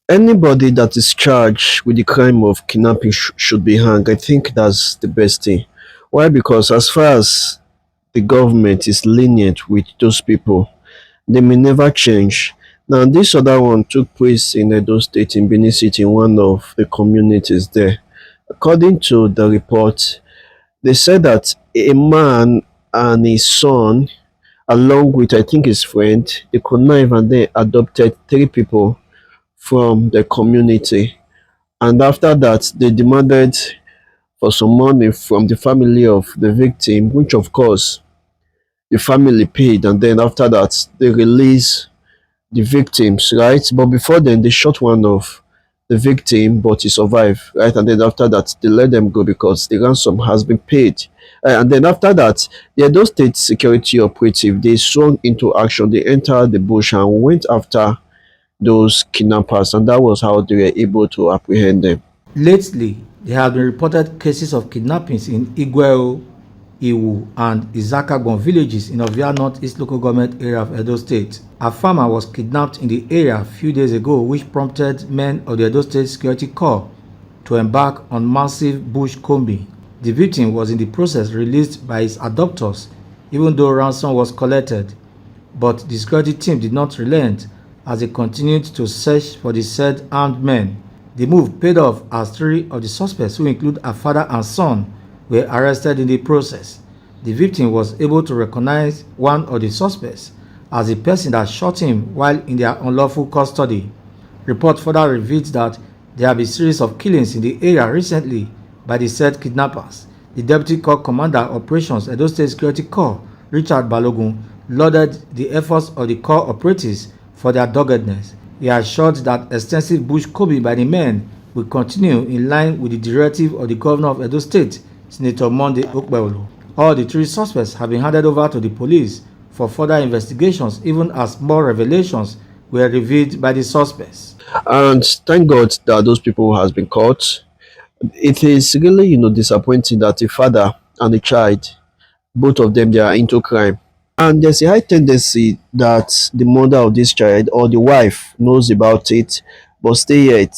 Anybody that is charged with the crime of kidnapping should be hanged. I think that's the best thing. Why? Because as far as the government is lenient with those people, they may never change. Now, this other one took place in Edo State, in Benin City, in one of the communities there. According to the report, they said that a man and his son, along with I think his friend, they connived and they adopted three people from the community. And after that, they demanded for some money from the family of the victim, which of course the family paid. And then after that, they released the victims, right? But before then, they shot one of the victim, but he survived, right? And then after that, they let them go because the ransom has been paid. And then after that, the Edo State security operative, they swung into action. They entered the bush and went after those kidnappers, and that was how they were able to apprehend them. Lately, there have been reported cases of kidnappings in Igweo, Iwu, and Izakagbon villages in Ovia Northeast local government area of Edo State. A farmer was kidnapped in the area a few days ago, which prompted men of the Edo State Security Corps to embark on massive bush combing. The victim was in the process released by his abductors, even though ransom was collected. But the security team did not relent as they continued to search for the said armed men. The move paid off as three of the suspects, who include a father and son, were arrested in the process. The victim was able to recognize one of the suspects as the person that shot him while in their unlawful custody. Report further revealed that there have been a series of killings in the area recently by the said kidnappers. The Deputy Corps Commander Operations Edo State Security Corps, Richard Balogun, lauded the efforts of the corps operatives for their doggedness. He assured that extensive bush combing by the men will continue in line with the directive of the Governor of Edo State, Senator Monday Okpebholo. All the three suspects have been handed over to the police for further investigations, even as more revelations were revealed by the suspects. And thank God that those people has been caught. It is really, disappointing that a father and a child, both of them, they are into crime. And there's a high tendency that the mother of this child or the wife knows about it, but still yet,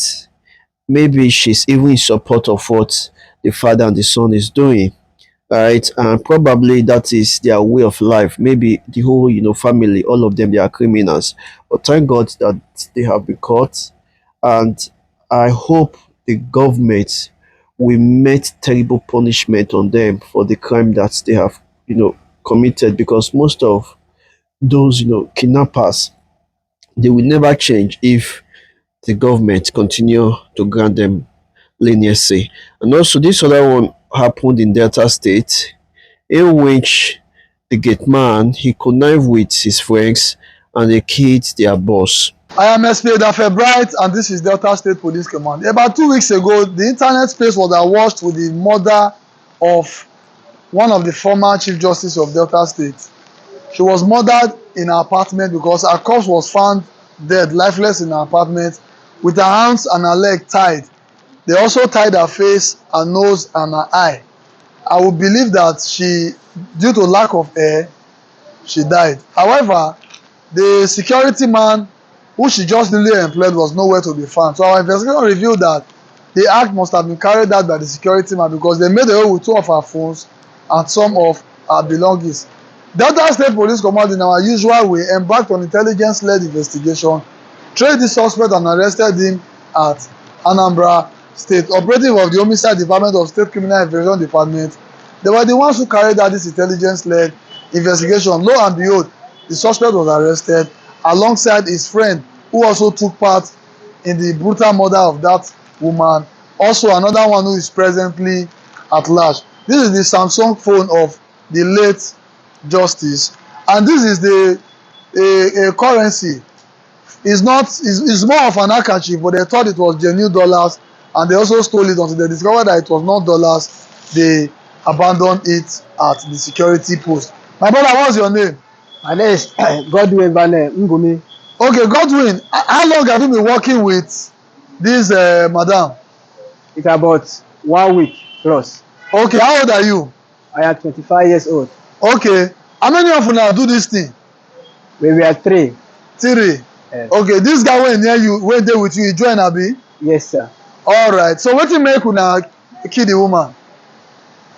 maybe she's even in support of what the father and the son is doing, right? And probably that is their way of life. Maybe the whole, family, all of them, they are criminals. But thank God that they have been caught. And I hope the government will make terrible punishment on them for the crime that they have, committed, because most of those, kidnappers, they will never change if the government continue to grant them leniency. And also, this other one happened in Delta State, in which the gate man, he connived with his friends and they killed their boss. I am SP Bright, and this is Delta State Police Command. About 2 weeks ago, the internet space was awash with the murder of one of the former Chief Justice of Delta State. She was murdered in her apartment because her corpse was found dead, lifeless in her apartment, with her hands and her leg tied. They also tied her face, her nose, and her eye. I would believe that due to lack of air, she died. However, the security man who she just newly employed was nowhere to be found. So our investigation revealed that the act must have been carried out by the security man because they made away with two of her phones and some of her belongings. Delta State Police Command, in our usual way, embarked on intelligence-led investigation, traced the suspect and arrested him at Anambra State. Operative of the Homicide Department of State Criminal Investigation Department, they were the ones who carried out this intelligence-led investigation. Lo and behold, the suspect was arrested alongside his friend, who also took part in the brutal murder of that woman. Also, another one who is presently at large. This is the Samsung phone of the late Justice, and this is a currency. It's more of an handkerchief, but they thought it was genuine dollars, and they also stole it until they discovered that it was not dollars. They abandoned it at the security post. My brother, what's your name? My name is Godwin Vale Ngumi. Okay, Godwin, how long have you been working with this madam? It's about 1 week plus. Okay, how old are you? I am 25 years old. Okay, how many of you now do this thing? We were three. Three. Okay, this guy wey near you, wey dey with you, he join abi? Yes, sir. Alright, so wetin make una kill the woman?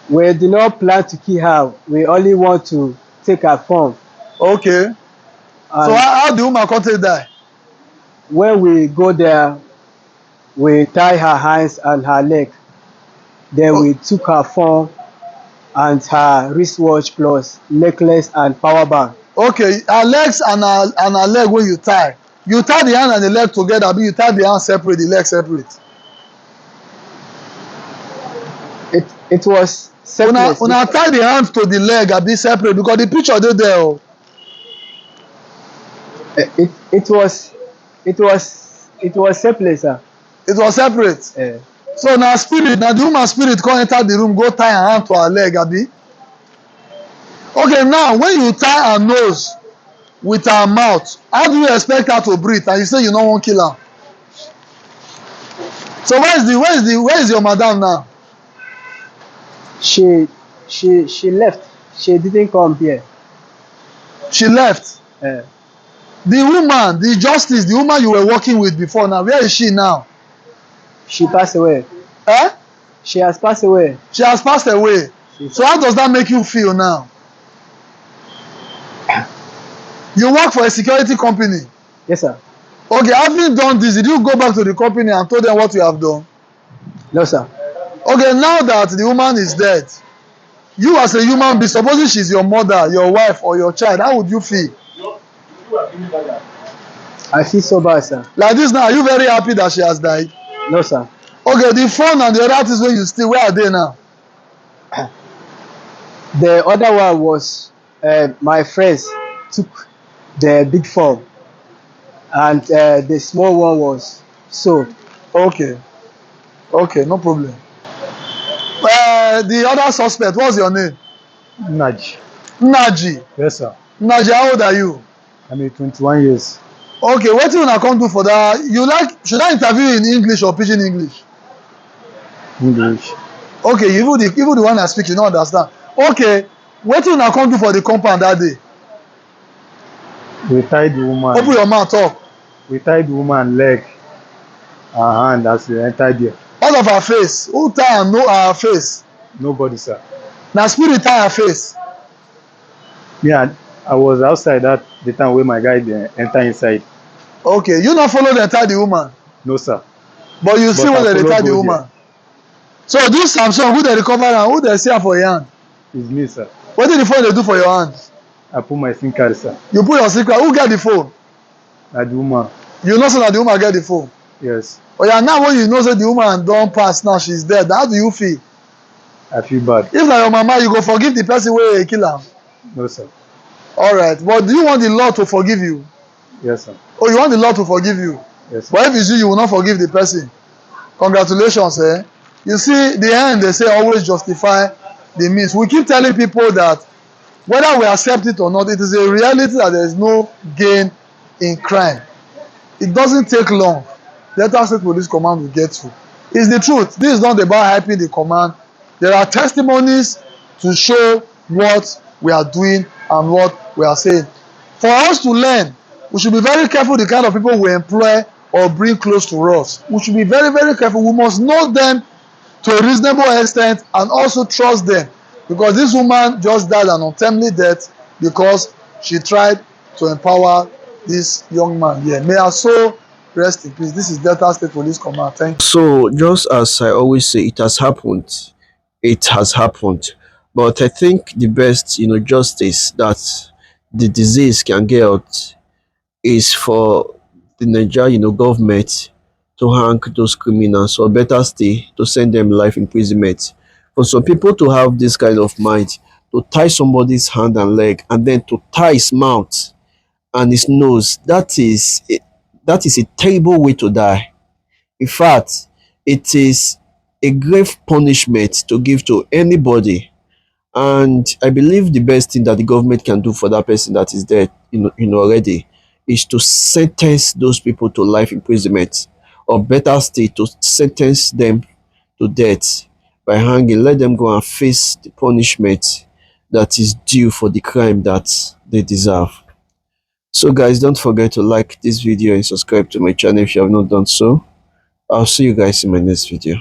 We do not plan to kill her. We only want to take her phone. Okay, so And how the woman come take die? when we go there, we tie her hands and her leg. Then Oh, we took her phone and her wristwatch plus necklace and power bank. okay, her legs and her leg wey you tie the hand and the leg together abi you tie the hand separate, the leg separate? It was separate. Una tie the hand to the leg abi separate, because the picture dey there o. It was separate, sir. It was separate. So na the woman spirit come enter the room go tie her hand to her leg abi? Okay, now when you tie her nose with her mouth, how do you expect her to breathe and you say you no wan kill am? So where is your madam now? She left. She didn't come here. She left. Uh, The woman, the justice, the woman you were working with before, now where is she now? she passed away. Eh? She has passed away. She has passed away. So how does that make you feel now? You work for a security company. Yes, sir. Okay, having done this, did you go back to the company and told them what you have done? No, sir. Okay, now that the woman is dead, you as a human being, supposing she's your mother, your wife, or your child, how would you feel? I feel so bad, sir. Like this now, are you very happy that she has died? No, sir. Okay, the phone and the other things wey you steal, where are they now? The other one was my friends took the big phone, and the small one was sold. Okay, okay, no problem. The other suspect, what's your name? Naj. Naji. Yes, sir. Naji, how old are you? I'm 21 years. Okay, wetin una come do for that? You like, should I interview in English or pidgin English? English. Okay, even the one I speak, you no understand. Okay, wetin una come do for the compound that day? We tied the woman. Open your mouth talk. We tied the woman leg, her hand as we entered there. All of her face. Who tie and know her face? Nobody, sir. Na spirit tie her face. Yeah, I was outside that the time where my guy enter inside. Okay, you no follow dem tie the woman, No, sir. but you see But where I dem dey tie follow the go woman. there. So this Samsung, who dey recover am? Who dey see am for your hand? It's me, sir. Wetin the phone dey do for your hand? I put my SIM card, sir. You put your secret. Who get the phone? Na the woman. You know say na the woman get the phone. Yes. Oya, now when you know say the woman don pass, now she's dead, how do you feel? I feel bad. If na your mama, you go forgive the person wey kill am? No, sir. Alright, but do you want the law to forgive you? Yes, sir. Oh, you want the law to forgive you? Yes, sir. But if it's you, you will not forgive the person. Congratulations, eh? You see, the end, they say always justify the means. We keep telling people that whether we accept it or not, it is a reality that there is no gain in crime. It doesn't take long. Delta State Police Command will get you. It's the truth. This is not about hyping the command. There are testimonies to show what we are doing and what we are saying. For us to learn, we should be very careful the kind of people we employ or bring close to us. We should be very, very careful. We must know them to a reasonable extent and also trust them, because this woman just died an untimely death because she tried to empower this young man here. May her soul rest in peace. This is Delta State Police Command. Thank you. So, just as I always say, it has happened. It has happened. But I think the best, justice that the disease can get is for the Nigeria, government to hang those criminals, or better still, to send them life imprisonment. For some people to have this kind of mind, to tie somebody's hand and leg, and then to tie his mouth and his nose, that is a terrible way to die. In fact, it is a grave punishment to give to anybody. And I believe the best thing that the government can do for that person that is dead, already, is to sentence those people to life imprisonment, or better still, to sentence them to death by hanging. Let them go and face the punishment that is due for the crime that they deserve. So guys, don't forget to like this video and subscribe to my channel if you have not done so. I'll see you guys in my next video.